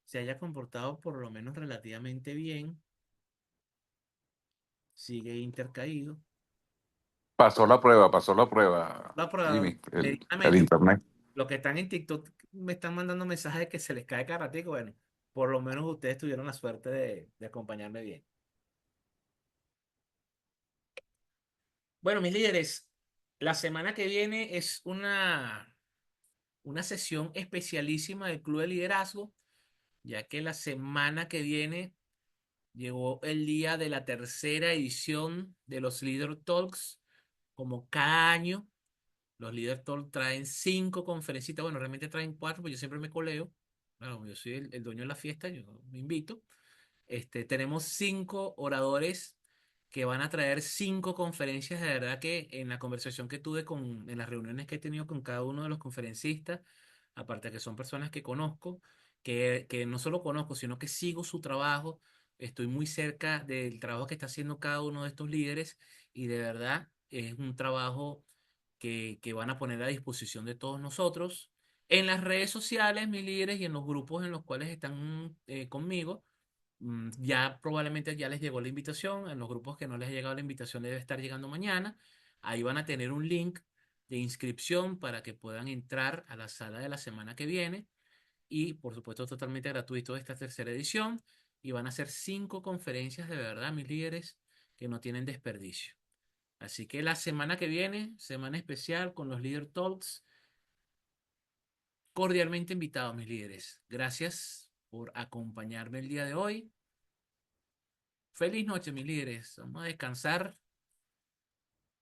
se haya comportado por lo menos relativamente bien. Sigue intercaído. Pasó la prueba, La prueba, Jimmy, el medianamente. internet. Los que están en TikTok me están mandando mensajes de que se les cae cada ratico. Bueno, por lo menos ustedes tuvieron la suerte de acompañarme bien. Bueno, mis líderes, La semana que viene es una sesión especialísima del Club de Liderazgo, ya que la semana que viene llegó el día de la tercera edición de los Leader Talks. Como cada año, los Leader Talks traen 5 conferencitas. Bueno, realmente traen 4, porque yo siempre me coleo. Claro, yo soy el dueño de la fiesta, yo me invito. Tenemos 5 oradores que van a traer 5 conferencias. De verdad que en la conversación que tuve en las reuniones que he tenido con cada uno de los conferencistas, aparte de que son personas que conozco, que no solo conozco, sino que sigo su trabajo, estoy muy cerca del trabajo que está haciendo cada uno de estos líderes y de verdad es un trabajo que van a poner a disposición de todos nosotros. En las redes sociales, mis líderes, y en los grupos en los cuales están conmigo, ya probablemente ya les llegó la invitación. En los grupos que no les ha llegado la invitación debe estar llegando mañana. Ahí van a tener un link de inscripción para que puedan entrar a la sala de la semana que viene. Y por supuesto totalmente gratuito esta tercera edición. Y van a ser 5 conferencias de verdad, mis líderes, que no tienen desperdicio. Así que la semana que viene, semana especial con los Leader Talks, cordialmente invitados, mis líderes. Gracias por acompañarme el día de hoy. Feliz noche, mis líderes. Vamos a descansar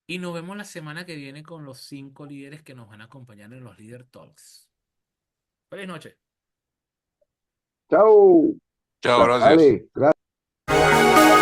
y nos vemos la semana que viene con los 5 líderes que nos van a acompañar en los Leader Talks. Feliz noche. Chao. Chao, gracias. Dale, gracias.